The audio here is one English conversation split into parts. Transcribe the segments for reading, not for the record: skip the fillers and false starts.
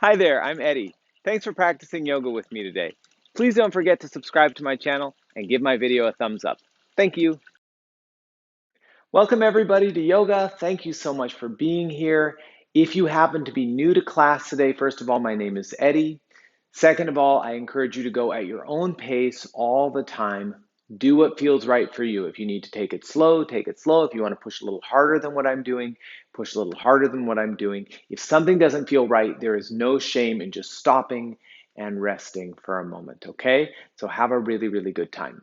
Hi there, I'm Eddie. Thanks for practicing yoga with me today. Please don't forget to subscribe to my channel and give my video a thumbs up. Thank you. Welcome everybody to yoga. Thank you so much for being here. If you happen to be new to class today, first of all, my name is Eddie. Second of all, I encourage you to go at your own pace all the time. Do what feels right for you. If you need to take it slow, take it slow. If you want to push a little harder than what I'm doing, push a little harder than what I'm doing. If something doesn't feel right, there is no shame in just stopping and resting for a moment, okay? So have a really, really good time.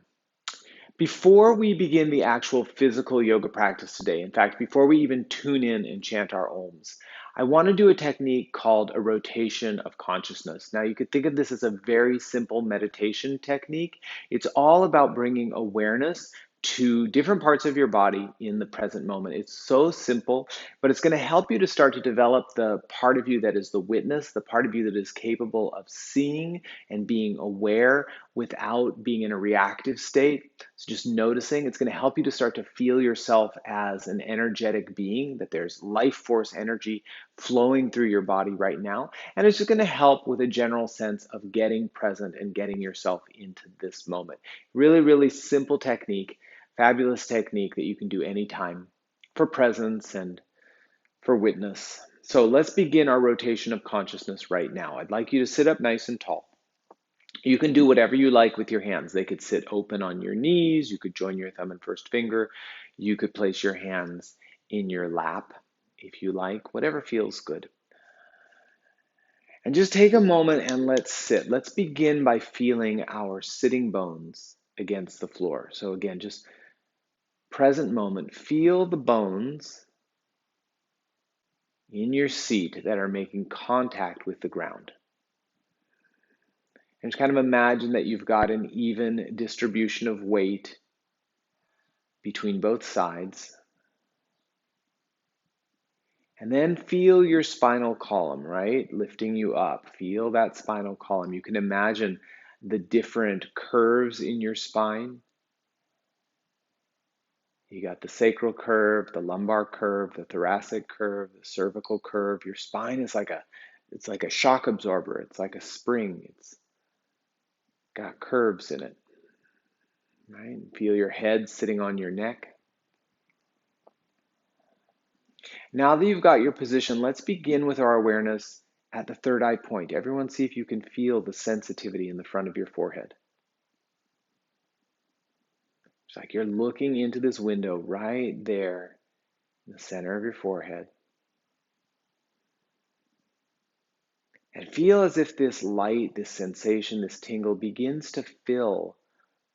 Before we begin the actual physical yoga practice today, in fact, before we even tune in and chant our Oms, I want to do a technique called a rotation of consciousness. Now, you could think of this as a very simple meditation technique. It's all about bringing awareness to different parts of your body in the present moment. It's so simple, but it's going to help you to start to develop the part of you that is the witness, the part of you that is capable of seeing and being aware without being in a reactive state. So just noticing, it's going to help you to start to feel yourself as an energetic being, that there's life force energy flowing through your body right now. And it's just going to help with a general sense of getting present and getting yourself into this moment. Really, really simple technique, fabulous technique that you can do anytime for presence and for witness. So let's begin our rotation of consciousness right now. I'd like you to sit up nice and tall. You can do whatever you like with your hands. They could sit open on your knees. You could join your thumb and first finger. You could place your hands in your lap if you like, whatever feels good. And just take a moment and let's sit. Let's begin by feeling our sitting bones against the floor. So again, just present moment. Feel the bones in your seat that are making contact with the ground. And just kind of imagine that you've got an even distribution of weight between both sides. And then feel your spinal column, right? Lifting you up. Feel that spinal column. You can imagine the different curves in your spine. You got the sacral curve, the lumbar curve, the thoracic curve, the cervical curve. Your spine is it's like a shock absorber. It's like a spring. It's got curves in it, right? Feel your head sitting on your neck. Now that you've got your position, let's begin with our awareness at the third eye point. Everyone see if you can feel the sensitivity in the front of your forehead. It's like you're looking into this window right there in the center of your forehead. And feel as if this light, this sensation, this tingle begins to fill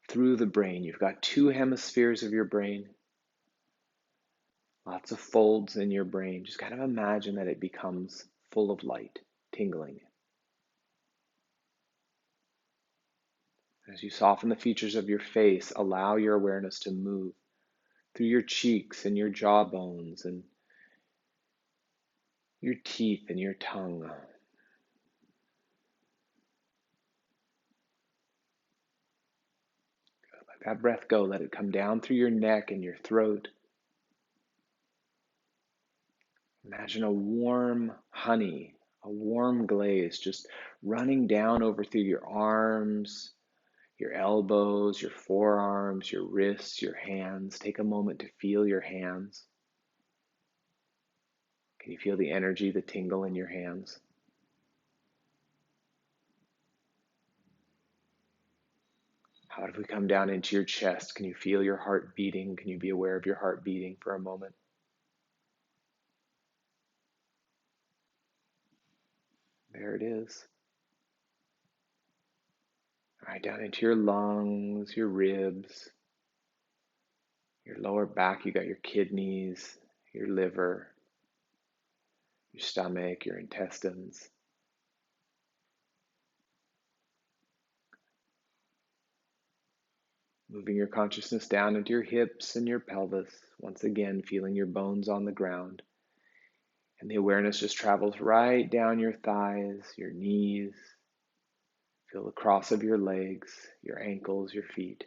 through the brain. You've got two hemispheres of your brain, lots of folds in your brain. Just kind of imagine that it becomes full of light, tingling. As you soften the features of your face, allow your awareness to move through your cheeks and your jawbones and your teeth and your tongue. Let that breath go. Let it come down through your neck and your throat. Imagine a warm honey, a warm glaze just running down over through your arms, your elbows, your forearms, your wrists, your hands. Take a moment to feel your hands. Can you feel the energy, the tingle in your hands? How if we come down into your chest? Can you feel your heart beating? Can you be aware of your heart beating for a moment? There it is. All right, down into your lungs, your ribs, your lower back. You got your kidneys, your liver, your stomach, your intestines. Moving your consciousness down into your hips and your pelvis. Once again, feeling your bones on the ground. And the awareness just travels right down your thighs, your knees. Feel the cross of your legs, your ankles, your feet.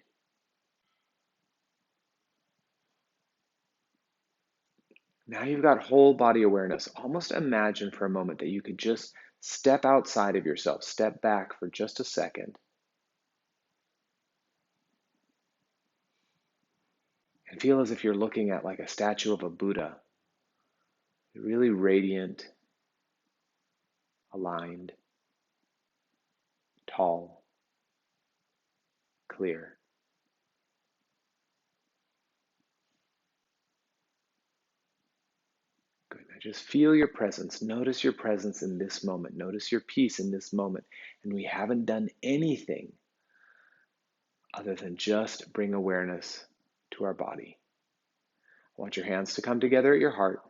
Now you've got whole body awareness. Almost imagine for a moment that you could just step outside of yourself, step back for just a second, and feel as if you're looking at like a statue of a Buddha, really radiant, aligned, tall, clear. Good. Now just feel your presence. Notice your presence in this moment. Notice your peace in this moment. And we haven't done anything other than just bring awareness to our body. I want your hands to come together at your heart.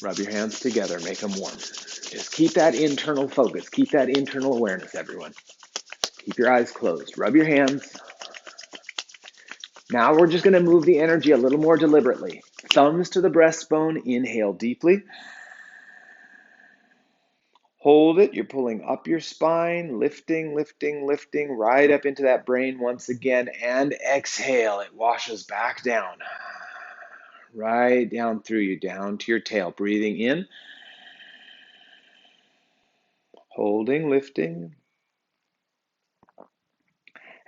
Rub your hands together, make them warm. Just keep that internal focus, keep that internal awareness, everyone. Keep your eyes closed. Rub your hands. Now we're just going to move the energy a little more deliberately. Thumbs to the breastbone, inhale deeply. Hold it, you're pulling up your spine, lifting, lifting, lifting, right up into that brain once again, and exhale, it washes back down. Right down through you, down to your tail. Breathing in, holding, lifting,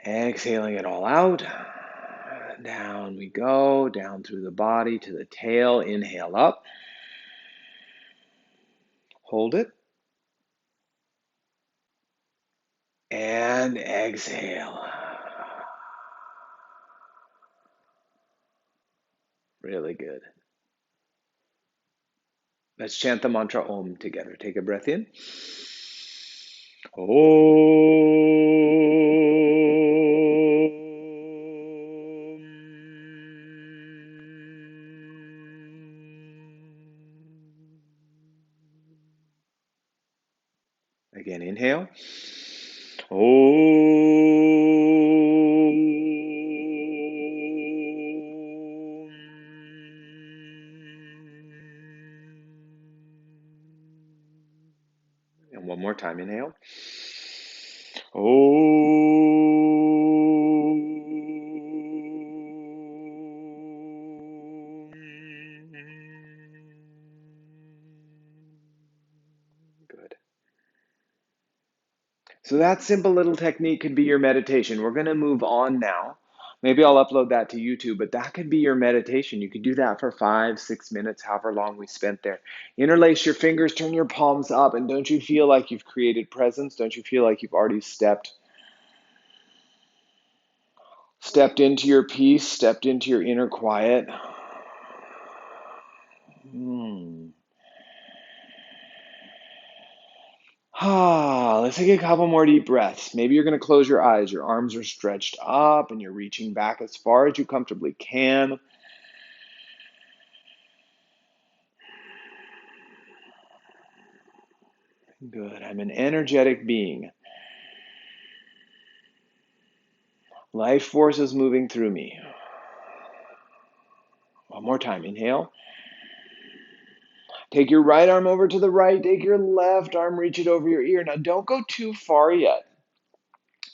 exhaling it all out. Down we go, down through the body to the tail. Inhale up. Hold it. And exhale. Really good. Let's chant the mantra Om together. Take a breath in. Om. Again, inhale. And one more time, inhale. Good. So that simple little technique could be your meditation. We're going to move on now. Maybe I'll upload that to YouTube, but that could be your meditation. You could do that for 5-6 minutes, however long we spent there. Interlace your fingers, turn your palms up, and don't you feel like you've created presence? Don't you feel like you've already stepped into your peace, stepped into your inner quiet? Let's take a couple more deep breaths. Maybe you're going to close your eyes. Your arms are stretched up and you're reaching back as far as you comfortably can. Good. I'm an energetic being. Life force is moving through me. One more time. Inhale. Take your right arm over to the right. Take your left arm, reach it over your ear. Now, don't go too far yet.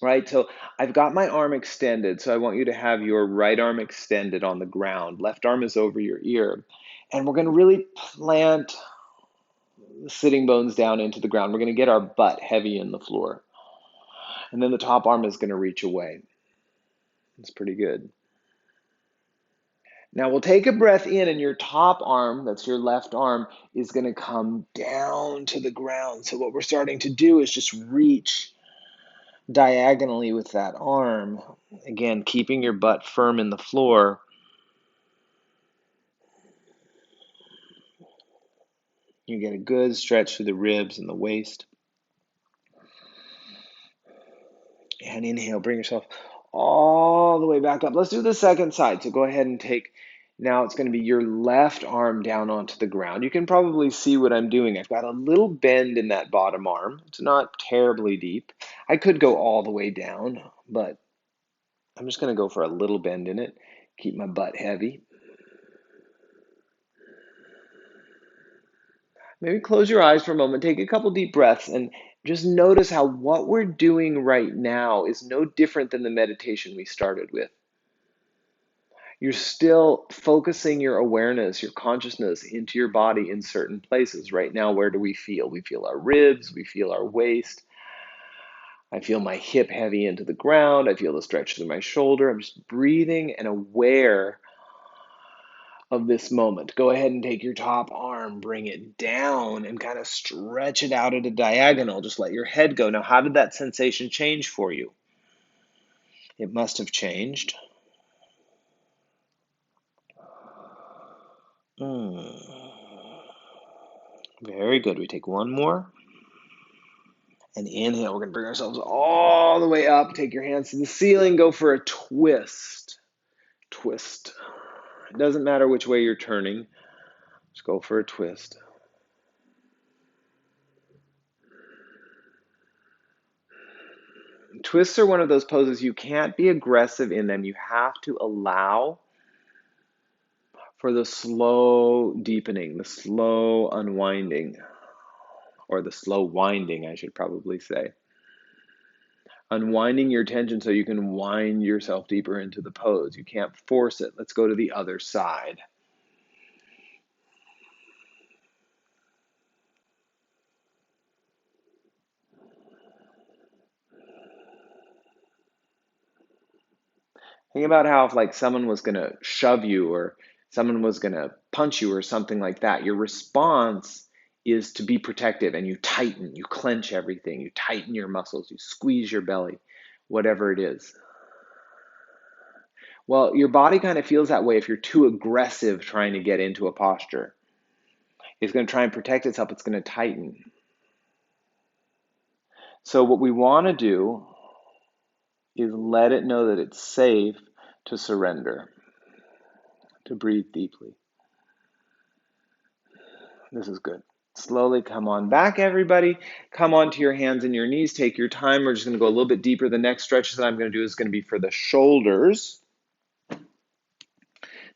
Right? So I've got my arm extended. So I want you to have your right arm extended on the ground. Left arm is over your ear. And we're going to really plant the sitting bones down into the ground. We're going to get our butt heavy in the floor. And then the top arm is going to reach away. It's pretty good. Now we'll take a breath in and your top arm, that's your left arm, is going to come down to the ground. So what we're starting to do is just reach diagonally with that arm. Again, keeping your butt firm in the floor. You get a good stretch through the ribs and the waist. And inhale, bring yourself all the way back up. Let's do the second side. So go ahead and take, now it's going to be your left arm down onto the ground. You can probably see what I'm doing. I've got a little bend in that bottom arm. It's not terribly deep. I could go all the way down, but I'm just going to go for a little bend in it. Keep my butt heavy. Maybe close your eyes for a moment, take a couple deep breaths, and just notice how what we're doing right now is no different than the meditation we started with. You're still focusing your awareness, your consciousness into your body in certain places. Right now, where do we feel? We feel our ribs, we feel our waist. I feel my hip heavy into the ground. I feel the stretch through my shoulder. I'm just breathing and aware of this moment. Go ahead and take your top arm, bring it down, and kind of stretch it out at a diagonal. Just let your head go. Now, how did that sensation change for you? It must have changed. Very good. We take one more. And inhale. We're going to bring ourselves all the way up. Take your hands to the ceiling. Go for a twist. Twist. It doesn't matter which way you're turning. Just go for a twist. Twists are one of those poses you can't be aggressive in them. You have to allow for the slow deepening, the slow unwinding, or the slow winding, I should probably say. Unwinding your tension so you can wind yourself deeper into the pose. You can't force it. Let's go to the other side. Think about how if like someone was going to shove you or someone was going to punch you or something like that, your response is to be protective and you tighten, you clench everything, you tighten your muscles, you squeeze your belly, whatever it is. Well, your body kind of feels that way if you're too aggressive trying to get into a posture. It's going to try and protect itself, it's going to tighten. So what we want to do is let it know that it's safe to surrender, to breathe deeply. This is good. Slowly come on back, everybody. Come onto your hands and your knees. Take your time. We're just going to go a little bit deeper. The next stretch that I'm going to do is going to be for the shoulders.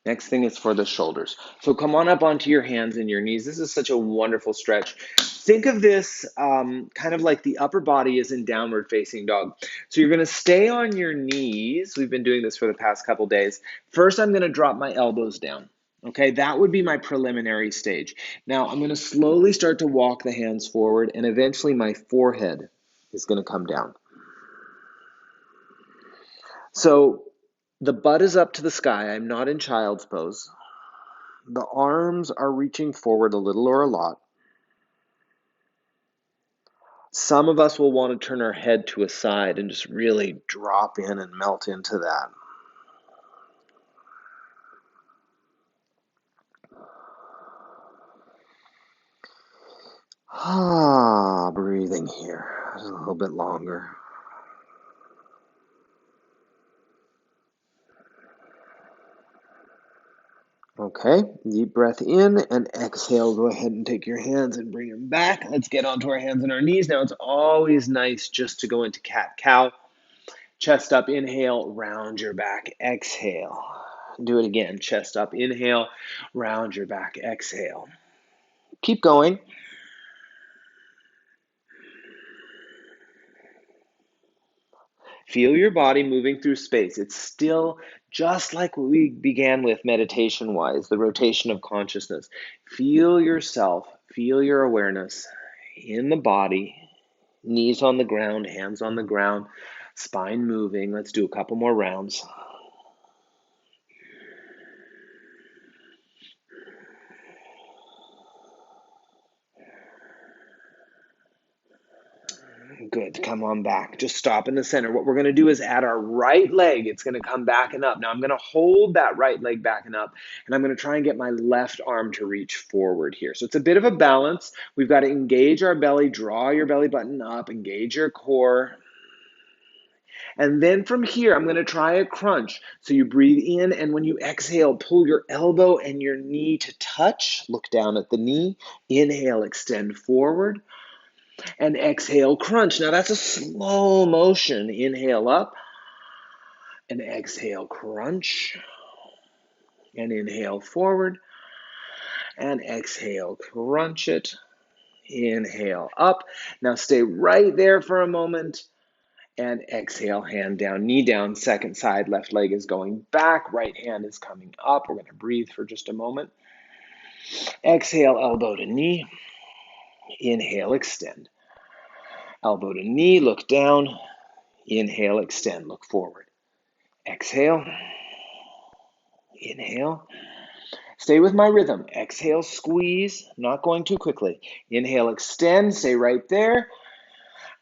Next thing is for the shoulders. So come on up onto your hands and your knees. This is such a wonderful stretch. Think of this kind of like the upper body is in downward facing dog. So you're going to stay on your knees. We've been doing this for the past couple days. First, I'm going to drop my elbows down. Okay, that would be my preliminary stage. Now, I'm going to slowly start to walk the hands forward, and eventually my forehead is going to come down. So the butt is up to the sky. I'm not in child's pose. The arms are reaching forward a little or a lot. Some of us will want to turn our head to a side and just really drop in and melt into that. Breathing here. Just a little bit longer. Okay, deep breath in and exhale. Go ahead and take your hands and bring them back. Let's get onto our hands and our knees. Now it's always nice just to go into cat-cow. Chest up, inhale, round your back, exhale. Do it again, chest up, inhale, round your back, exhale. Keep going. Feel your body moving through space. It's still just like we began with meditation-wise, the rotation of consciousness. Feel yourself, feel your awareness in the body, knees on the ground, hands on the ground, spine moving. Let's do a couple more rounds. Good, come on back. Just stop in the center. What we're going to do is add our right leg. It's going to come back and up. Now I'm going to hold that right leg back and up, and I'm going to try and get my left arm to reach forward here. So it's a bit of a balance. We've got to engage our belly, draw your belly button up, engage your core. And then from here, I'm going to try a crunch. So you breathe in, and when you exhale, pull your elbow and your knee to touch. Look down at the knee. Inhale, extend forward. And exhale, crunch. Now that's a slow motion. Inhale up and exhale, crunch. And inhale forward and exhale, crunch it. Inhale up. Now stay right there for a moment And exhale, hand down, knee down, second side, left leg is going back, right hand is coming up. We're going to breathe for just a moment. Exhale, elbow to knee. Inhale, extend. Elbow to knee, look down. Inhale, extend, look forward. Exhale. Inhale. Stay with my rhythm. Exhale, squeeze, not going too quickly. Inhale, extend, stay right there.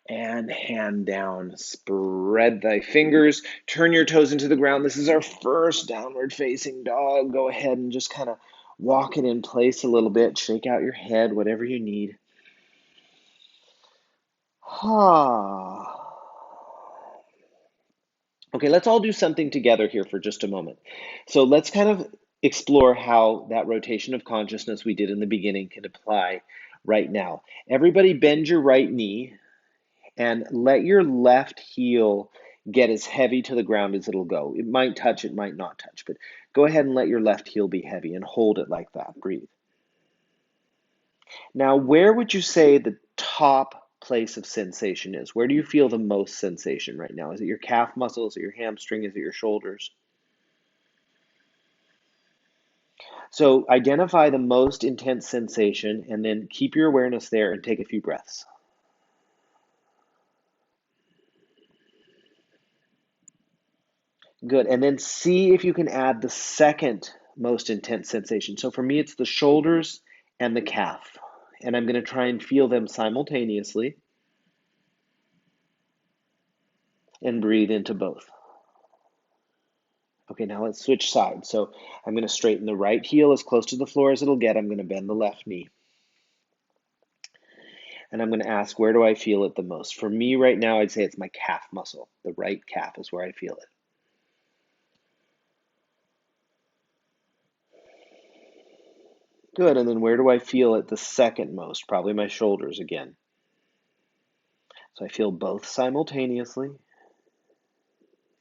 And hand down, spread thy fingers, turn your toes into the ground. This is our first downward facing dog. Go ahead and just kind of walk it in place a little bit. Shake out your head, whatever you need. Okay, let's all do something together here for just a moment. So let's kind of explore how that rotation of consciousness we did in the beginning can apply right now. Everybody bend your right knee and let your left heel get as heavy to the ground as it'll go. It might touch, it might not touch, but go ahead and let your left heel be heavy and hold it like that. Breathe. Now, where would you say the top place of sensation is? Where do you feel the most sensation right now? Is it your calf muscle? Is it your hamstring? Is it your shoulders? So identify the most intense sensation and then keep your awareness there and take a few breaths. Good. And then see if you can add the second most intense sensation. So for me, it's the shoulders and the calf. And I'm going to try and feel them simultaneously and breathe into both. Okay, now let's switch sides. So I'm going to straighten the right heel as close to the floor as it'll get. I'm going to bend the left knee. And I'm going to ask, where do I feel it the most? For me right now, I'd say it's my calf muscle. The right calf is where I feel it. Good, and then where do I feel it the second most? Probably my shoulders again. So I feel both simultaneously,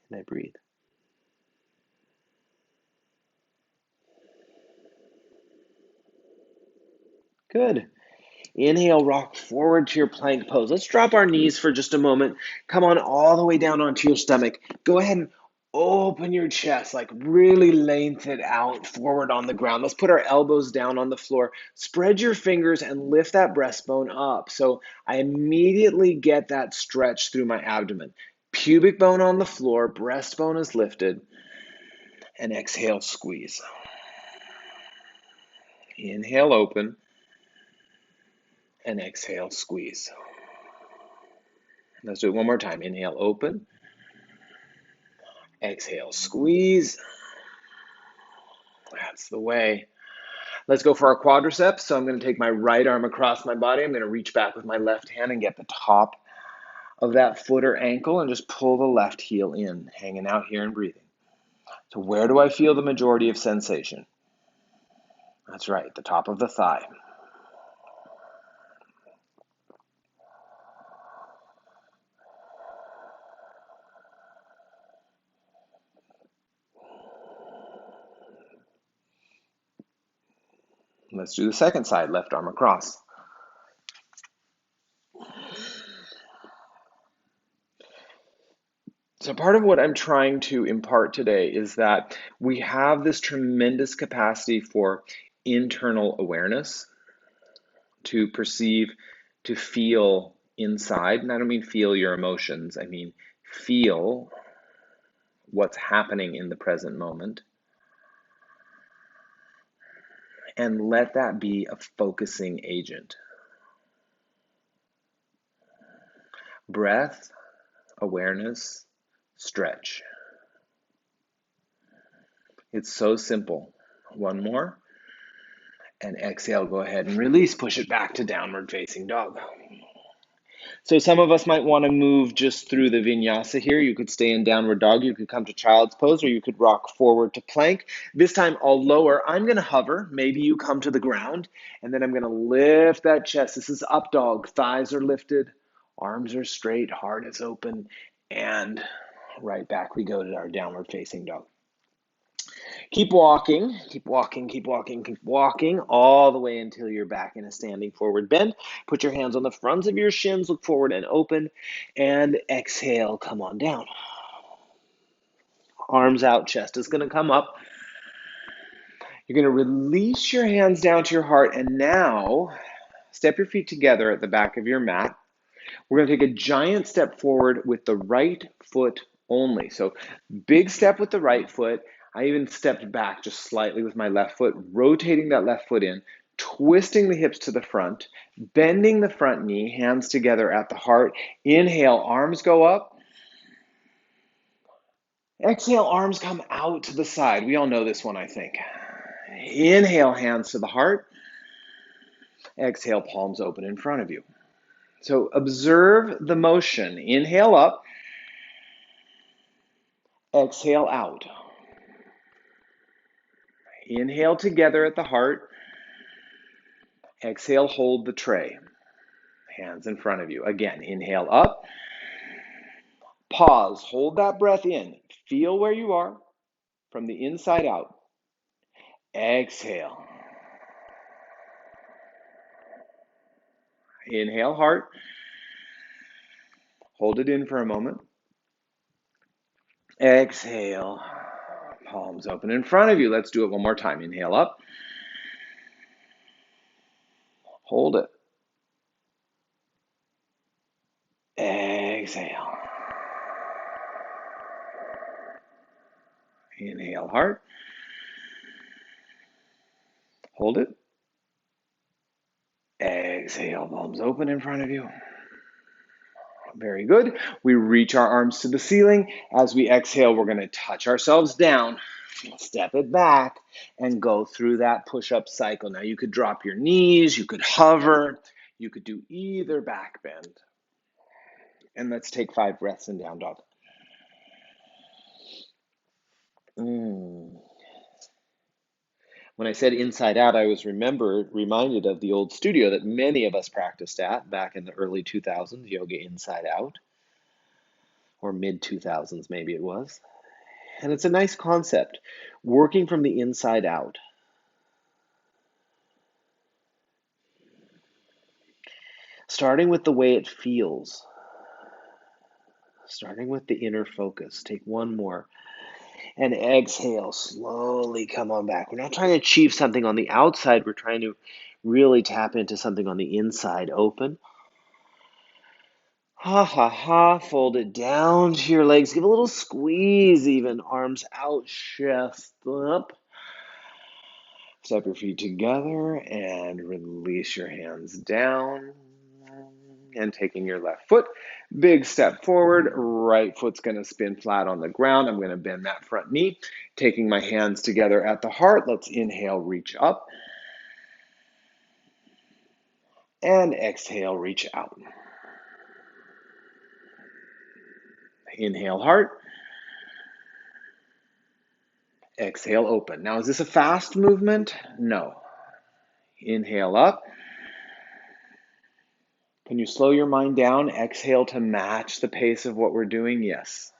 and I breathe. Good. Inhale, rock forward to your plank pose. Let's drop our knees for just a moment. Come on all the way down onto your stomach. Go ahead and open your chest, like really lengthen it out forward on the ground. Let's put our elbows down on the floor. Spread your fingers and lift that breastbone up. So I immediately get that stretch through my abdomen. Pubic bone on the floor, breastbone is lifted, and exhale, squeeze. Inhale, open, and exhale, squeeze. Let's do it one more time. Inhale, open. Exhale, squeeze. That's the way. Let's go for our quadriceps. So I'm going to take my right arm across my body. I'm going to reach back with my left hand and get the top of that foot or ankle and just pull the left heel in, hanging out here and breathing. So where do I feel the majority of sensation? That's right, the top of the thigh. Let's do the second side, left arm across. So part of what I'm trying to impart today is that we have this tremendous capacity for internal awareness, to perceive, to feel inside. And I don't mean feel your emotions, I mean feel what's happening in the present moment. And let that be a focusing agent. Breath, awareness, stretch. It's so simple. One more. And exhale, go ahead and release. Push it back to downward facing dog. So some of us might want to move just through the vinyasa here. You could stay in downward dog. You could come to child's pose, or you could rock forward to plank. This time I'll lower. I'm going to hover. Maybe you come to the ground, and then I'm going to lift that chest. This is up dog. Thighs are lifted. Arms are straight. Heart is open. And right back we go to our downward facing dog. Keep walking, keep walking, keep walking, keep walking, all the way until you're back in a standing forward bend. Put your hands on the fronts of your shins, look forward and open, and exhale, come on down. Arms out, chest is going to come up. You're going to release your hands down to your heart, and now step your feet together at the back of your mat. We're going to take a giant step forward with the right foot only. So big step with the right foot. I even stepped back just slightly with my left foot, rotating that left foot in, twisting the hips to the front, bending the front knee, hands together at the heart. Inhale, arms go up. Exhale, arms come out to the side. We all know this one, I think. Inhale, hands to the heart. Exhale, palms open in front of you. So observe the motion. Inhale up. Exhale out. Inhale together at the heart. Exhale, hold the tray. Hands in front of you. Again, inhale up. Pause. Hold that breath in. Feel where you are from the inside out. Exhale. Inhale, heart. Hold it in for a moment. Exhale. Palms open in front of you. Let's do it one more time. Inhale up. Hold it. Exhale. Inhale, heart. Hold it. Exhale, palms open in front of you. Very good. We reach our arms to the ceiling. As we exhale, we're going to touch ourselves down, step it back, and go through that push-up cycle. Now, you could drop your knees, you could hover, you could do either back bend. And let's take 5 breaths in down dog. When I said inside out, I was reminded of the old studio that many of us practiced at back in the early 2000s, yoga inside out, or mid 2000s maybe it was. And it's a nice concept, working from the inside out. Starting with the way it feels. Starting with the inner focus. Take one more. And exhale, slowly come on back. We're not trying to achieve something on the outside. We're trying to really tap into something on the inside. Open. Ha ha ha. Fold it down to your legs. Give a little squeeze even. Arms out, chest up. Step your feet together and release your hands down. And taking your left foot, big step forward, right foot's going to spin flat on the ground. I'm going to bend that front knee. Taking my hands together at the heart, let's inhale, reach up. And exhale, reach out. Inhale, heart. Exhale, open. Now, is this a fast movement? No. Inhale up. Can you slow your mind down? Exhale to match the pace of what we're doing? Yes.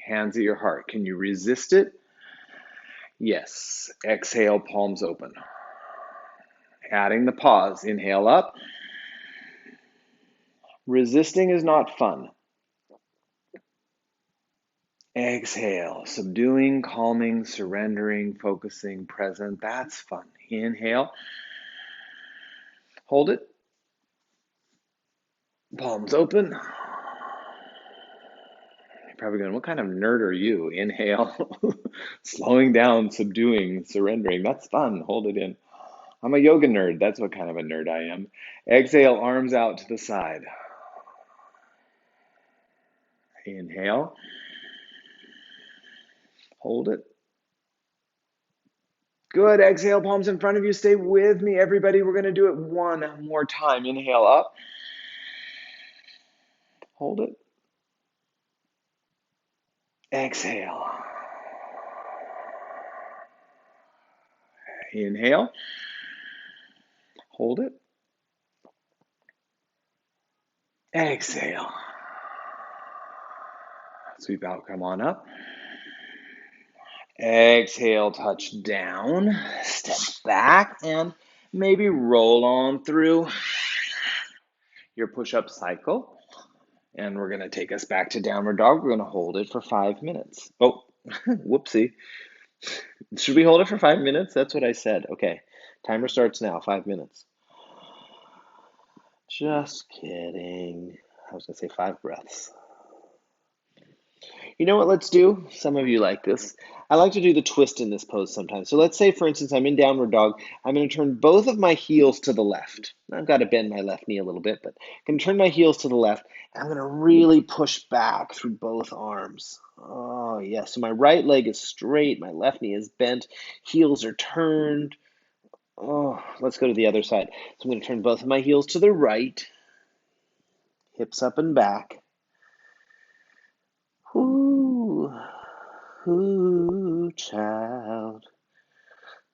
Hands at your heart. Can you resist it? Yes. Exhale, palms open. Adding the pause. Inhale up. Resisting is not fun. Exhale. Subduing, calming, surrendering, focusing, present. That's fun. Inhale. Hold it. Palms open. You're probably going, what kind of nerd are you? Inhale. Slowing down, subduing, surrendering. That's fun. Hold it in. I'm a yoga nerd. That's what kind of a nerd I am. Exhale, arms out to the side. Inhale. Hold it. Good. Exhale, palms in front of you. Stay with me, everybody. We're going to do it one more time. Inhale up. Hold it. Exhale. Inhale. Hold it. Exhale. Sweep out, come on up. Exhale, touch down, step back, and maybe roll on through your push-up cycle. And we're going to take us back to downward dog. We're going to hold it for 5 minutes. Oh, whoopsie. Should we hold it for 5 minutes? That's what I said. Okay, timer starts now, 5 minutes. Just kidding. I was going to say 5 breaths. You know what let's do? Some of you like this. I like to do the twist in this pose sometimes. So let's say, for instance, I'm in downward dog. I'm going to turn both of my heels to the left. I've got to bend my left knee a little bit, but I'm going to turn my heels to the left. And I'm going to really push back through both arms. Oh, yeah. So my right leg is straight. My left knee is bent. Heels are turned. Oh, let's go to the other side. So I'm going to turn both of my heels to the right. Hips up and back. Ooh. Ooh, child,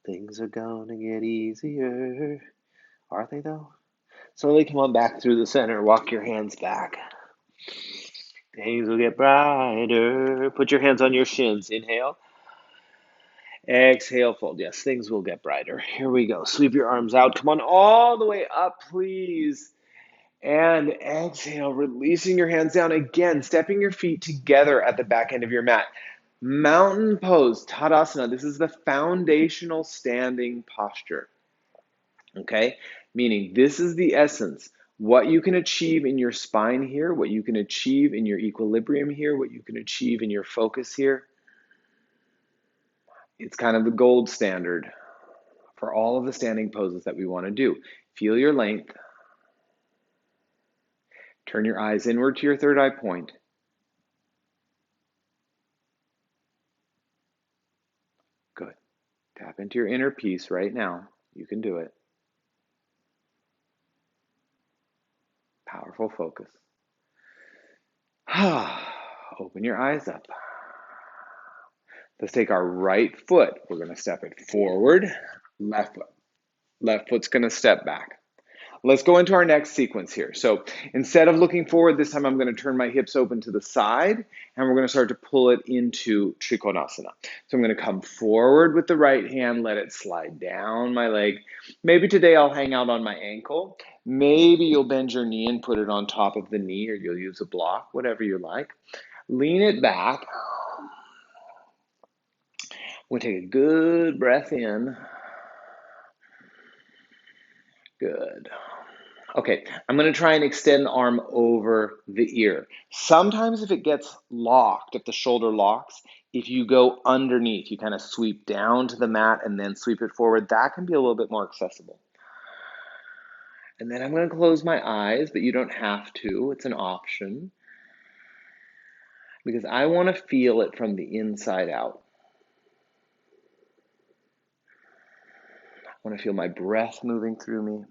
things are gonna get easier. Are they though? Slowly come on back through the center. Walk your hands back. Things will get brighter. Put your hands on your shins. Inhale. Exhale, fold. Yes, things will get brighter. Here we go. Sweep your arms out. Come on all the way up, please. And exhale, releasing your hands down again, stepping your feet together at the back end of your mat. Mountain pose, Tadasana. This is the foundational standing posture. Okay? Meaning this is the essence. What you can achieve in your spine here, what you can achieve in your equilibrium here, what you can achieve in your focus here. It's kind of the gold standard for all of the standing poses that we want to do. Feel your length. Turn your eyes inward to your third eye point. Good. Tap into your inner peace right now. You can do it. Powerful focus. Open your eyes up. Let's take our right foot. We're going to step it forward. Left foot. Left foot's going to step back. Let's go into our next sequence here. So instead of looking forward, this time I'm going to turn my hips open to the side, and we're going to start to pull it into Trikonasana. So I'm going to come forward with the right hand, let it slide down my leg. Maybe today I'll hang out on my ankle. Maybe you'll bend your knee and put it on top of the knee, or you'll use a block, whatever you like. Lean it back. We'll take a good breath in. Good. Okay, I'm going to try and extend the arm over the ear. Sometimes if it gets locked, if the shoulder locks, if you go underneath, you kind of sweep down to the mat and then sweep it forward, that can be a little bit more accessible. And then I'm going to close my eyes, but you don't have to. It's an option. Because I want to feel it from the inside out. I want to feel my breath moving through me.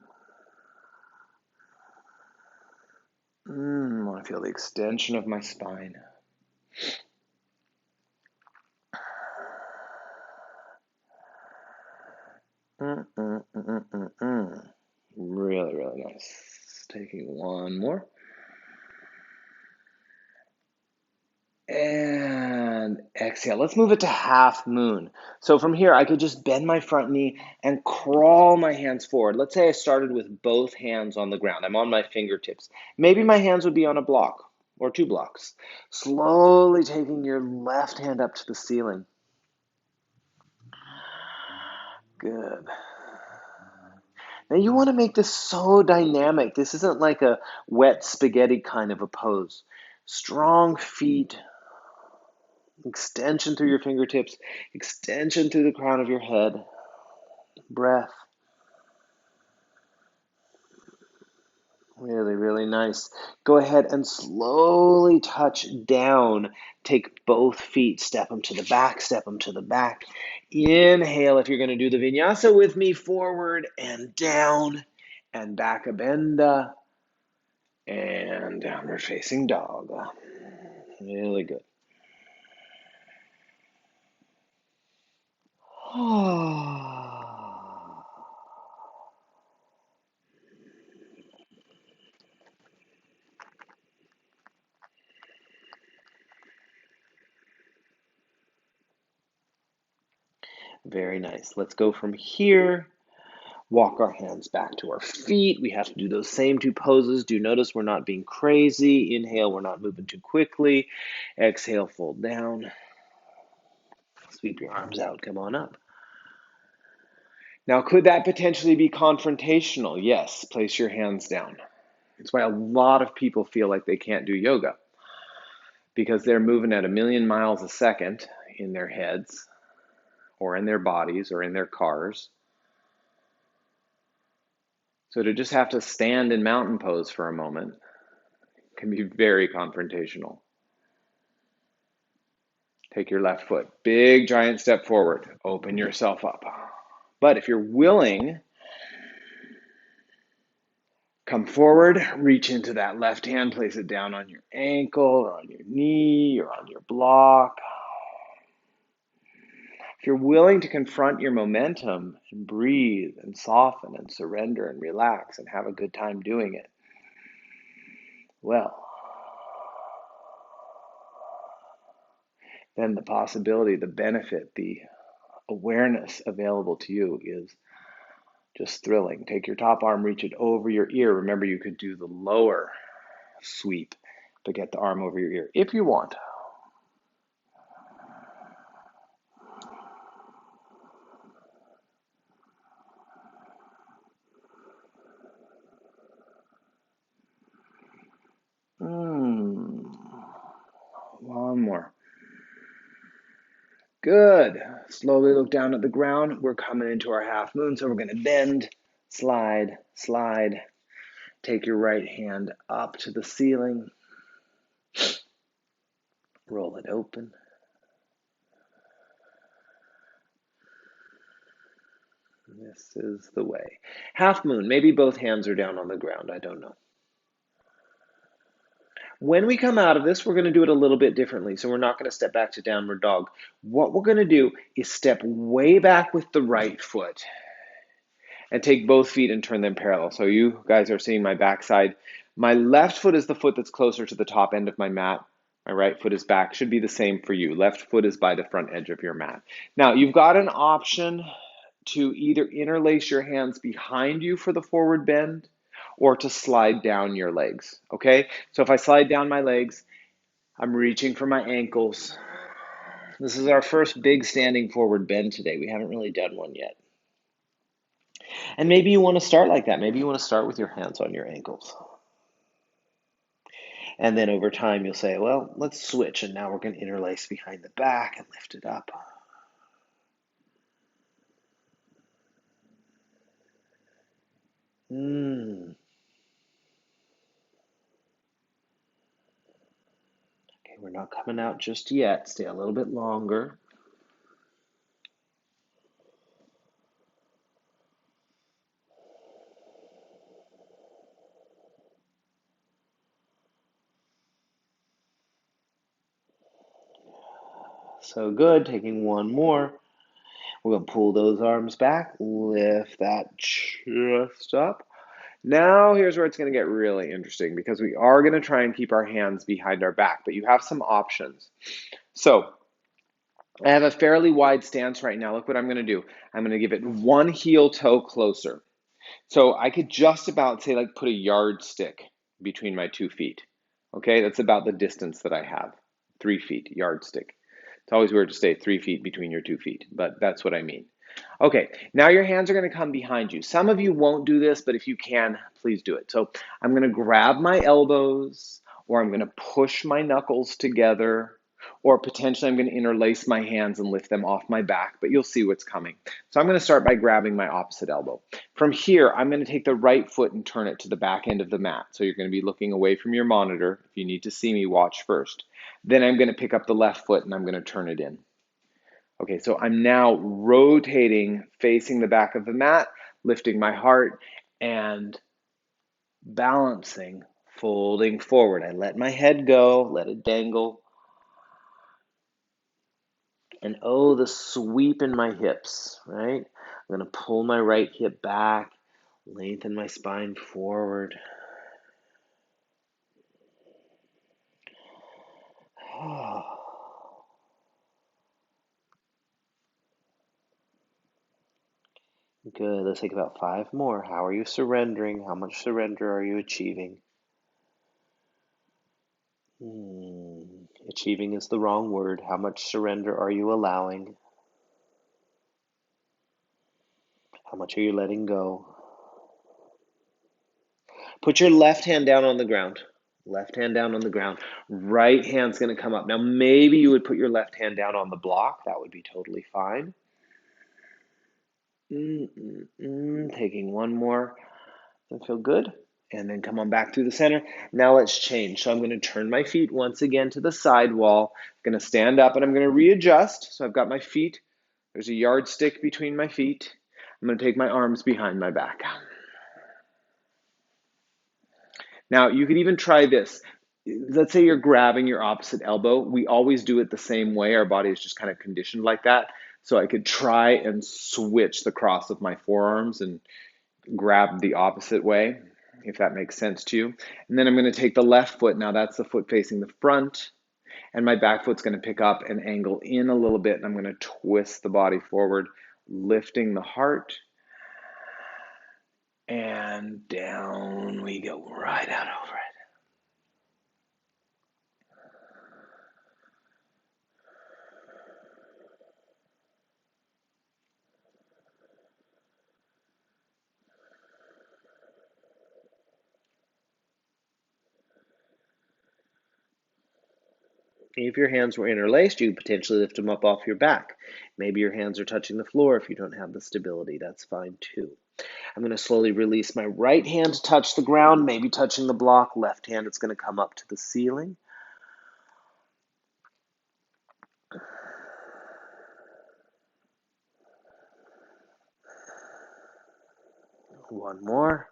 I want to feel the extension of my spine. Really, really nice. Taking one more. And exhale. Let's move it to half moon. So from here, I could just bend my front knee and crawl my hands forward. Let's say I started with both hands on the ground. I'm on my fingertips. Maybe my hands would be on a block or 2 blocks. Slowly taking your left hand up to the ceiling. Good. Now you want to make this so dynamic. This isn't like a wet spaghetti kind of a pose. Strong feet. Extension through your fingertips, extension through the crown of your head. Breath. Really, really nice. Go ahead and slowly touch down. Take both feet, step them to the back, step them to the back. Inhale if you're going to do the vinyasa with me, forward and down and back a benda and downward facing dog. Really good. Very nice. Let's go from here. Walk our hands back to our feet. We have to do those same two poses. Do notice we're not being crazy. Inhale, we're not moving too quickly. Exhale, fold down. Sweep your arms out. Come on up. Now, could that potentially be confrontational? Yes. Place your hands down. It's why a lot of people feel like they can't do yoga, because they're moving at 1,000,000 miles a second in their heads or in their bodies or in their cars. So to just have to stand in mountain pose for a moment can be very confrontational. Take your left foot, big giant step forward, open yourself up. But if you're willing, come forward, reach into that left hand, place it down on your ankle or on your knee or on your block. If you're willing to confront your momentum and breathe and soften and surrender and relax and have a good time doing it, well, then the possibility, the benefit, the awareness available to you is just thrilling. Take your top arm, reach it over your ear. Remember, you could do the lower sweep to get the arm over your ear if you want. One more. Good. Slowly look down at the ground. We're coming into our half moon, so we're going to bend, slide, slide. Take your right hand up to the ceiling. Roll it open. This is the way. Half moon. Maybe both hands are down on the ground. I don't know. When we come out of this, we're going to do it a little bit differently. So we're not going to step back to downward dog. What we're going to do is step way back with the right foot and take both feet and turn them parallel. So you guys are seeing my backside. My left foot is the foot that's closer to the top end of my mat. My right foot is back. Should be the same for you. Left foot is by the front edge of your mat. Now, you've got an option to either interlace your hands behind you for the forward bend or to slide down your legs, okay? So if I slide down my legs, I'm reaching for my ankles. This is our first big standing forward bend today. We haven't really done one yet. And maybe you want to start like that. Maybe you want to start with your hands on your ankles. And then over time, you'll say, well, let's switch. And now we're going to interlace behind the back and lift it up. Okay, we're not coming out just yet. Stay a little bit longer. So good. Taking one more. We're going to pull those arms back, lift that chest up. Now here's where it's going to get really interesting, because we are going to try and keep our hands behind our back, but you have some options. So I have a fairly wide stance right now. Look what I'm going to do. I'm going to give it one heel toe closer. So I could just about say, like, put a yardstick between my 2 feet. Okay, that's about the distance that I have. 3 feet, yardstick. It's always weird to say 3 feet between your 2 feet, but that's what I mean. Okay, now your hands are going to come behind you. Some of you won't do this, but if you can, please do it. So I'm going to grab my elbows, or I'm going to push my knuckles together, or potentially I'm going to interlace my hands and lift them off my back, but you'll see what's coming. So I'm going to start by grabbing my opposite elbow. From here, I'm going to take the right foot and turn it to the back end of the mat. So you're going to be looking away from your monitor. If you need to see me, watch first. Then I'm going to pick up the left foot and I'm going to turn it in. Okay, so I'm now rotating, facing the back of the mat, lifting my heart and balancing, folding forward. I let my head go, let it dangle. And oh, the sweep in my hips, right? I'm going to pull my right hip back, lengthen my spine forward. Good. Let's take about 5 more. How are you surrendering? How much surrender are you achieving? Achieving is the wrong word. How much surrender are you allowing? How much are you letting go? Put your left hand down on the ground. Left hand down on the ground. Right hand's going to come up. Now, maybe you would put your left hand down on the block. That would be totally fine. Taking one more. Does that feel good? And then come on back through the center. Now let's change. So I'm going to turn my feet once again to the side wall. I'm going to stand up and I'm going to readjust. So I've got my feet. There's a yardstick between my feet. I'm going to take my arms behind my back. Now, you could even try this. Let's say you're grabbing your opposite elbow. We always do it the same way. Our body is just kind of conditioned like that. So I could try and switch the cross of my forearms and grab the opposite way, if that makes sense to you. And then I'm going to take the left foot. Now that's the foot facing the front. And my back foot's going to pick up and angle in a little bit. And I'm going to twist the body forward, lifting the heart. And down we go, right out over it. If your hands were interlaced, you could potentially lift them up off your back. Maybe your hands are touching the floor if you don't have the stability. That's fine too. I'm going to slowly release my right hand to touch the ground, maybe touching the block. Left hand, it's going to come up to the ceiling. One more.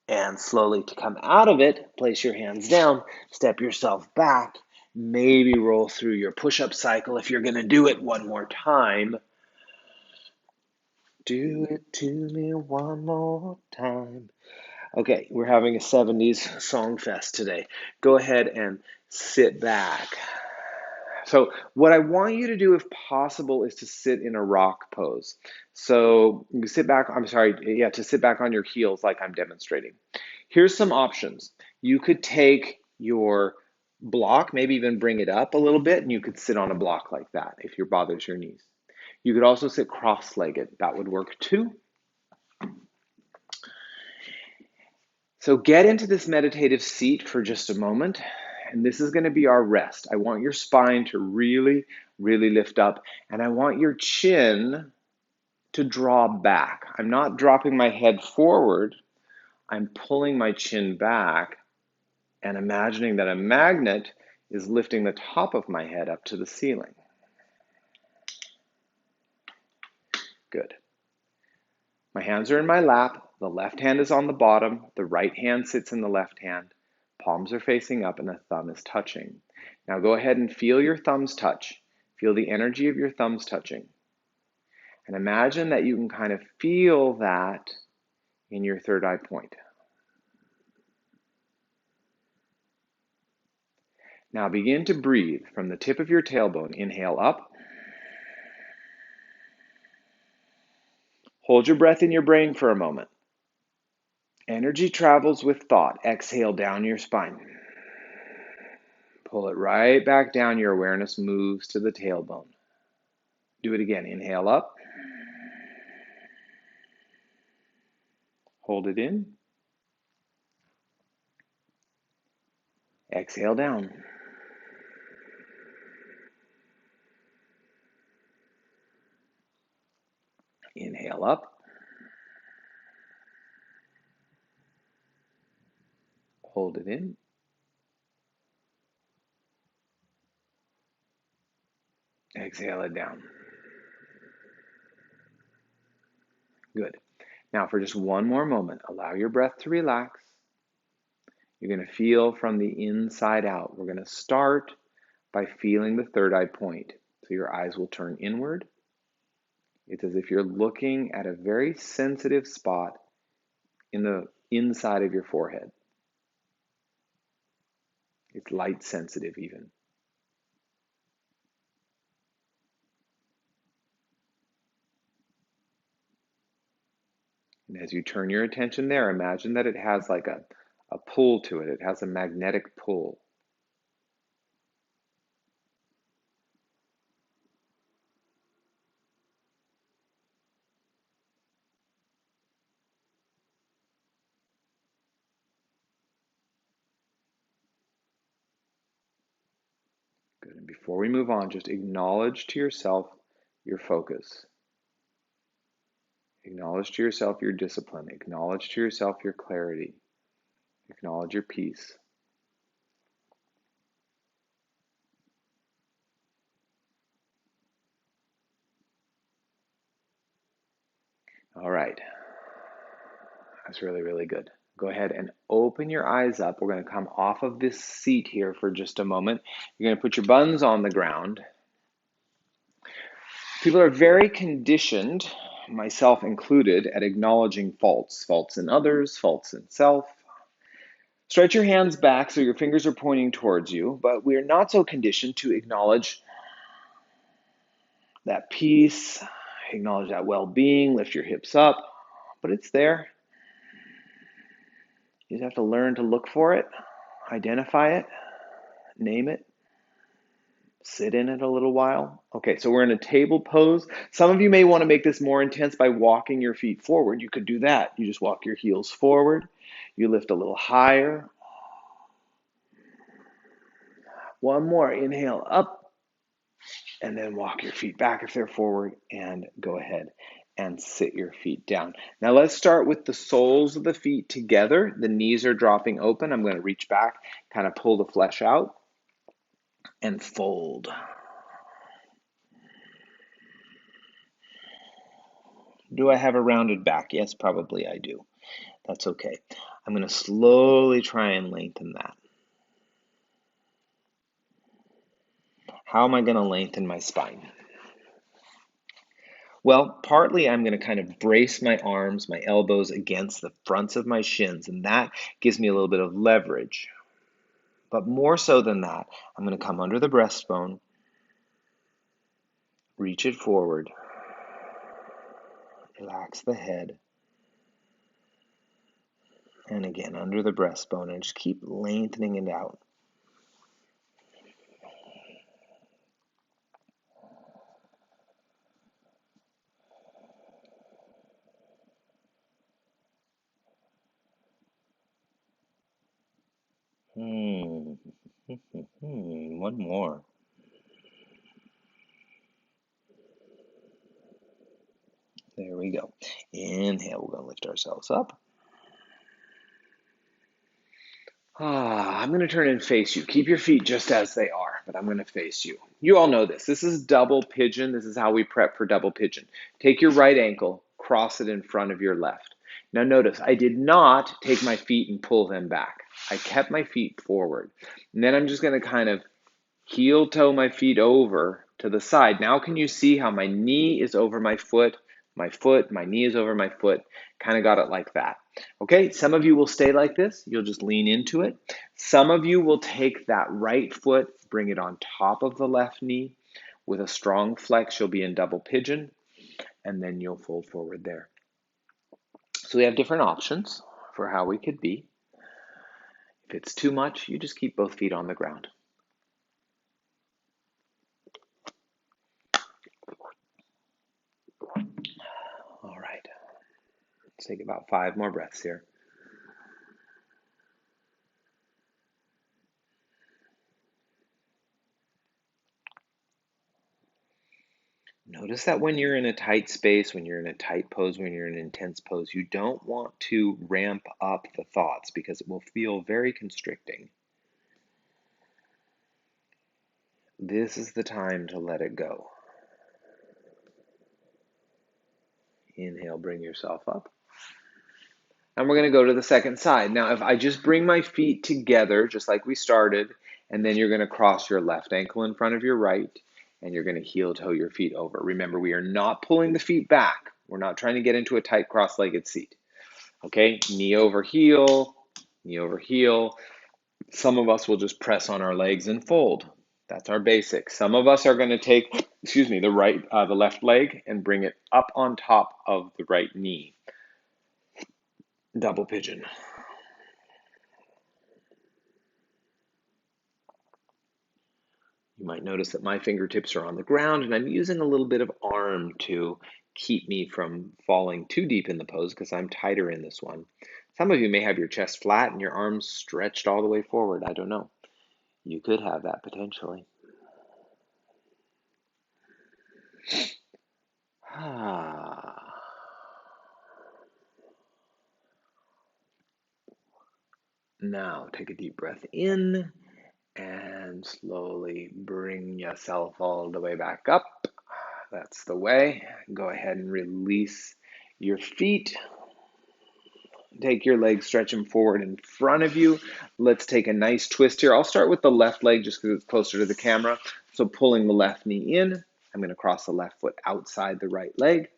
And slowly to come out of it, place your hands down, step yourself back, maybe roll through your push-up cycle if you're going to do it one more time. Do it to me one more time. Okay, we're having a 70s song fest today. Go ahead and sit back. So what I want you to do, if possible, is to sit in a rock pose. So you sit back, to sit back on your heels like I'm demonstrating. Here's some options. You could take your block, maybe even bring it up a little bit, and you could sit on a block like that if it bothers your knees. You could also sit cross-legged. That would work too. So get into this meditative seat for just a moment, and this is going to be our rest. I want your spine to really, really lift up, and I want your chin to draw back. I'm not dropping my head forward. I'm pulling my chin back and imagining that a magnet is lifting the top of my head up to the ceiling. Good. My hands are in my lap. The left hand is on the bottom. The right hand sits in the left hand. Palms are facing up and the thumb is touching. Now go ahead and feel your thumbs touch. Feel the energy of your thumbs touching. And imagine that you can kind of feel that in your third eye point. Now begin to breathe from the tip of your tailbone. Inhale up. Hold your breath in your brain for a moment. Energy travels with thought. Exhale down your spine. Pull it right back down. Your awareness moves to the tailbone. Do it again. Inhale up. Hold it in. Exhale down. Inhale up. Hold it in. Exhale it down. Good. Now for just one more moment, allow your breath to relax. You're going to feel from the inside out. We're going to start by feeling the third eye point. So your eyes will turn inward. It's as if you're looking at a very sensitive spot in the inside of your forehead. It's light sensitive even. And as you turn your attention there, imagine that it has like a pull to it. It has a magnetic pull. Good. And before we move on, just acknowledge to yourself your focus. Acknowledge to yourself your discipline. Acknowledge to yourself your clarity. Acknowledge your peace. All right. That's really, really good. Go ahead and open your eyes up. We're going to come off of this seat here for just a moment. You're going to put your buns on the ground. People are very conditioned, myself included, at acknowledging faults. Faults in others, faults in self. Stretch your hands back so your fingers are pointing towards you, but we are not so conditioned to acknowledge that peace, acknowledge that well-being, lift your hips up, but it's there. You just have to learn to look for it, identify it, name it, sit in it a little while. Okay, so we're in a table pose. Some of you may want to make this more intense by walking your feet forward. You could do that. You just walk your heels forward. You lift a little higher. One more, inhale up, and then walk your feet back if they're forward, and go ahead and sit your feet down. Now let's start with the soles of the feet together. The knees are dropping open. I'm going to reach back, kind of pull the flesh out, and fold. Do I have a rounded back? Yes, probably I do. That's okay. I'm going to slowly try and lengthen that. How am I going to lengthen my spine? Well, partly I'm going to kind of brace my arms, my elbows against the fronts of my shins, and that gives me a little bit of leverage. But more so than that, I'm going to come under the breastbone, reach it forward, relax the head, and again under the breastbone, and just keep lengthening it out. One more. There we go. Inhale, we're going to lift ourselves up. I'm going to turn and face you. Keep your feet just as they are, but I'm going to face you. You all know this. This is double pigeon. This is how we prep for double pigeon. Take your right ankle, cross it in front of your left. Now notice, I did not take my feet and pull them back. I kept my feet forward. And then I'm just going to kind of heel toe my feet over to the side. Now can you see how my knee is over my foot, my knee is over my foot? Kind of got it like that. Okay, some of you will stay like this. You'll just lean into it. Some of you will take that right foot, bring it on top of the left knee. With a strong flex, you'll be in double pigeon, and then you'll fold forward there. So we have different options for how we could be. If it's too much, you just keep both feet on the ground. All right, let's take about 5 more breaths here. Notice that when you're in a tight space, when you're in a tight pose, when you're in an intense pose, you don't want to ramp up the thoughts because it will feel very constricting. This is the time to let it go. Inhale, bring yourself up. And we're going to go to the second side. Now, if I just bring my feet together, just like we started, and then you're going to cross your left ankle in front of your right, and you're going to heel toe your feet over. Remember, we are not pulling the feet back. We're not trying to get into a tight cross-legged seat. Okay, knee over heel, knee over heel. Some of us will just press on our legs and fold. That's our basic. Some of us are going to take, the left leg and bring it up on top of the right knee. double pigeon. You might notice that my fingertips are on the ground and I'm using a little bit of arm to keep me from falling too deep in the pose because I'm tighter in this one. Some of you may have your chest flat and your arms stretched all the way forward. I don't know. You could have that potentially. Now take a deep breath in and slowly bring yourself all the way back up. That's the way. Go ahead and release your feet. Take your legs, stretch them forward in front of you. Let's take a nice twist here. I'll start with the left leg just because it's closer to the camera. So pulling the left knee in, I'm going to cross the left foot outside the right leg.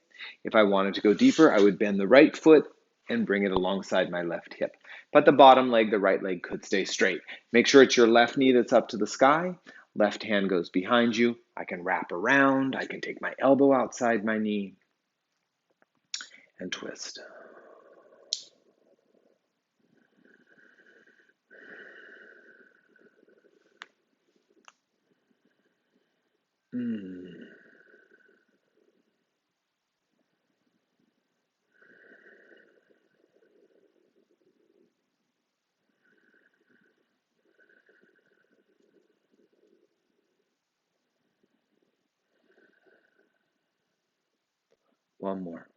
If I wanted to go deeper, I would bend the right foot and bring it alongside my left hip. But the bottom leg, the right leg, could stay straight. Make sure it's your left knee that's up to the sky. Left hand goes behind you. I can wrap around. I can take my elbow outside my knee and twist. One more.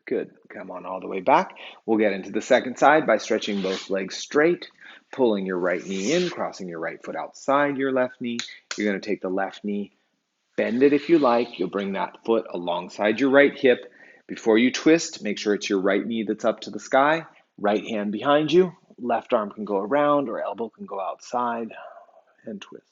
Good. Come on all the way back. We'll get into the second side by stretching both legs straight, pulling your right knee in, crossing your right foot outside your left knee. You're going to take the left knee, bend it if you like. You'll bring that foot alongside your right hip. Before you twist, make sure it's your right knee that's up to the sky, right hand behind you. Left arm can go around or elbow can go outside and twist.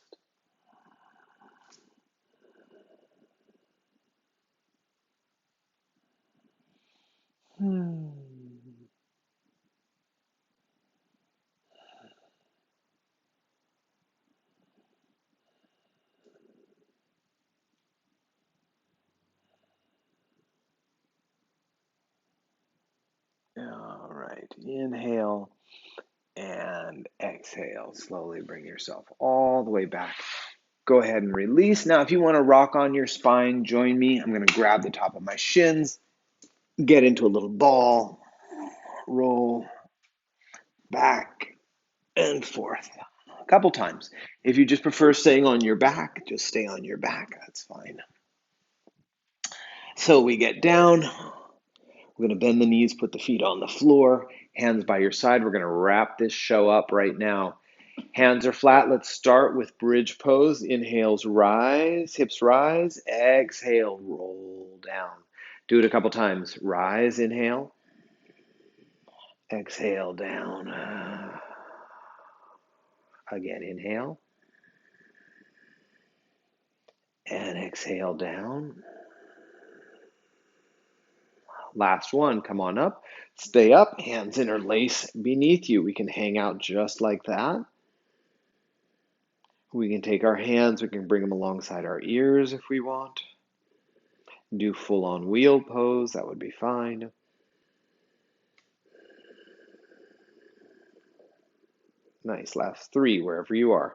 All right, inhale and exhale. Slowly bring yourself all the way back. Go ahead and release. Now, if you want to rock on your spine, join me. I'm going to grab the top of my shins, get into a little ball, roll back and forth a couple times. If you just prefer staying on your back, just stay on your back. That's fine. So we get down. We're going to bend the knees, put the feet on the floor, hands by your side. We're going to wrap this show up right now. Hands are flat. Let's start with bridge pose. Inhales, rise, hips rise. Exhale, roll down. Do it a couple times. Rise, inhale. Exhale, down. Again, inhale. And exhale, down. Last one, come on up. Stay up, hands interlace beneath you. We can hang out just like that. We can take our hands, we can bring them alongside our ears if we want. Do full-on wheel pose, that would be fine. Nice, last three, wherever you are.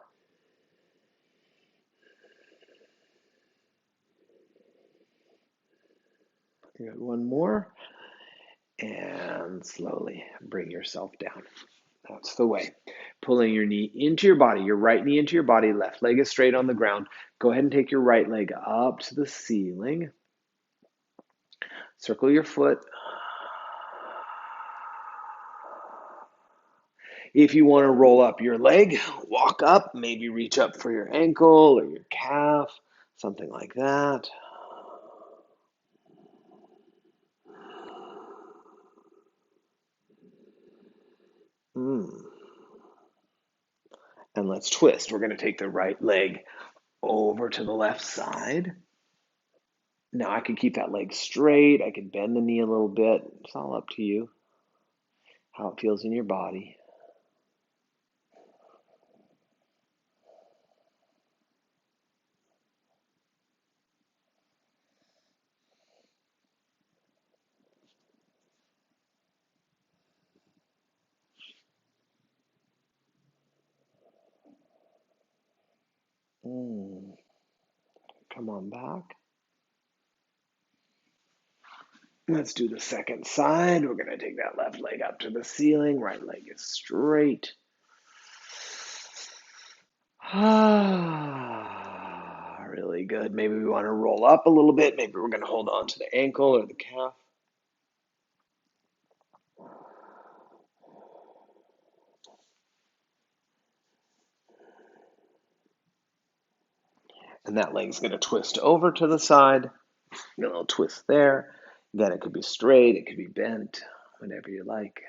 Good, one more. And slowly bring yourself down. That's the way. Pulling your knee into your body, your right knee into your body, left leg is straight on the ground. Go ahead and take your right leg up to the ceiling. Circle your foot. If you want to roll up your leg, walk up, maybe reach up for your ankle or your calf, something like that. And let's twist. We're going to take the right leg over to the left side. Now I can keep that leg straight. I can bend the knee a little bit. It's all up to you, how it feels in your body. Mm. Come on back. Let's do the second side. We're going to take that left leg up to the ceiling. Right leg is straight. Really good. Maybe we want to roll up a little bit. Maybe we're going to hold on to the ankle or the calf. And that leg's going to twist over to the side. A little twist there. Again, it could be straight, it could be bent, whatever you like.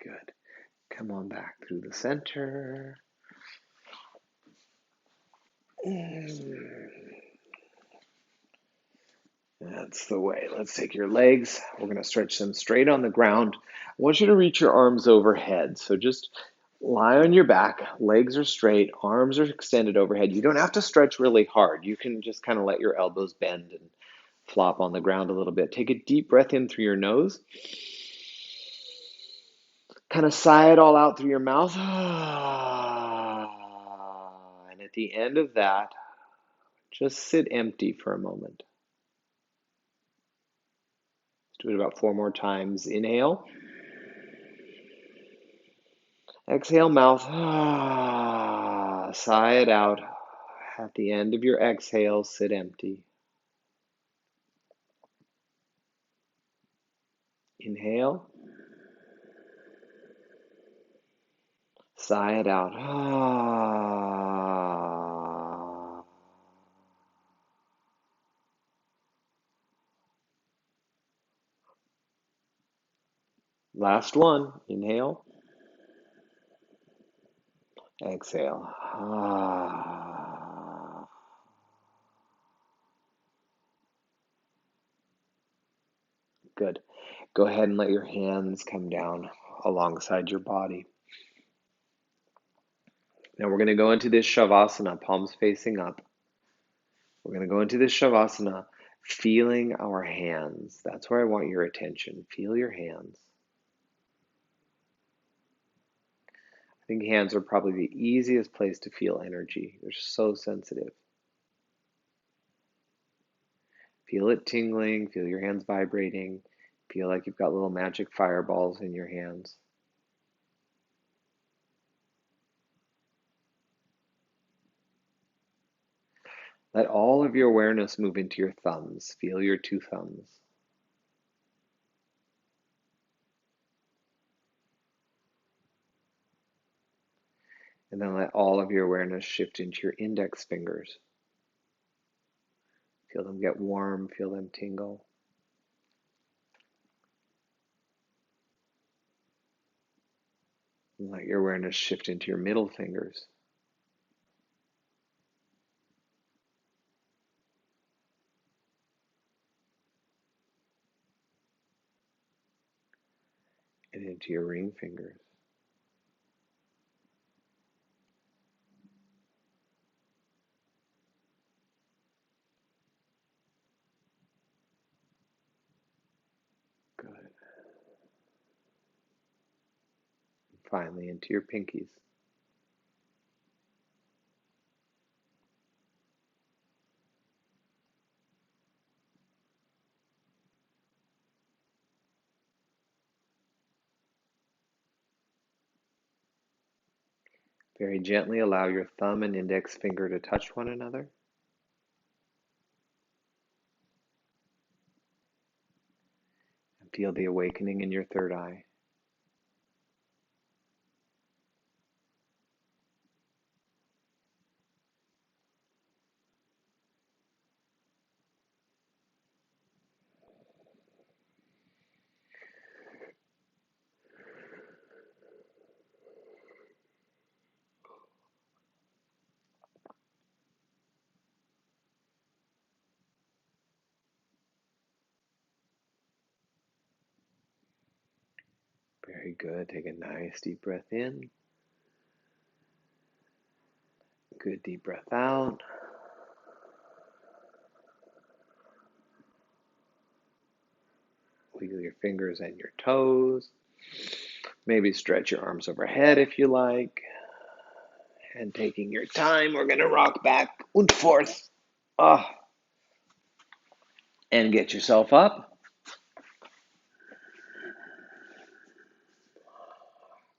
Good. Come on back through the center. That's the way. Let's take your legs. We're going to stretch them straight on the ground. I want you to reach your arms overhead. So just lie on your back. Legs are straight. Arms are extended overhead. You don't have to stretch really hard. You can just kind of let your elbows bend and flop on the ground a little bit. Take a deep breath in through your nose. Kind of sigh it all out through your mouth. And at the end of that, just sit empty for a moment. Let's do it about 4 more times. Inhale. Exhale, mouth. Sigh it out. At the end of your exhale, sit empty. Inhale. Sigh it out. Last one. Inhale. Exhale. Good. Go ahead and let your hands come down alongside your body. Now we're going to go into this Shavasana, palms facing up. We're going to go into this Shavasana, feeling our hands. That's where I want your attention. Feel your hands. I think hands are probably the easiest place to feel energy. They're so sensitive. Feel it tingling, feel your hands vibrating, feel like you've got little magic fireballs in your hands. Let all of your awareness move into your thumbs. Feel your 2 thumbs. And then let all of your awareness shift into your index fingers. Feel them get warm, feel them tingle. And let your awareness shift into your middle fingers. And into your ring fingers. Good. And finally, into your pinkies. Very gently allow your thumb and index finger to touch one another. And feel the awakening in your third eye. good. Take a nice deep breath in. Good deep breath out. Wiggle your fingers and your toes. Maybe stretch your arms overhead if you like. And taking your time, we're going to rock back and forth. And get yourself up.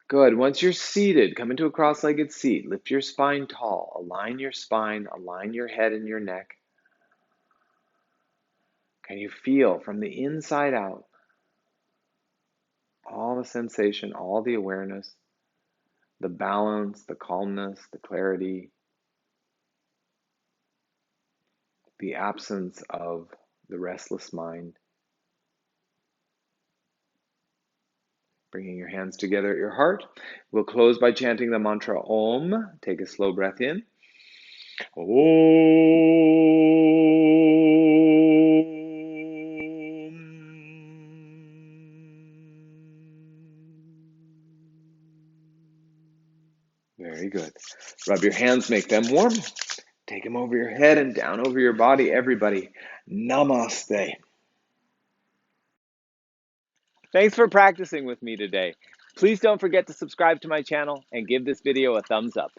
Good. Once you're seated, come into a cross-legged seat. Lift your spine tall. Align your spine. Align your head and your neck. Can you feel from the inside out all the sensation, all the awareness, the balance, the calmness, the clarity, the absence of the restless mind? Bringing your hands together at your heart. We'll close by chanting the mantra Om. Take a slow breath in. Om. Very good. Rub your hands, make them warm. Take them over your head and down over your body. Everybody, namaste. Thanks for practicing with me today. Please don't forget to subscribe to my channel and give this video a thumbs up.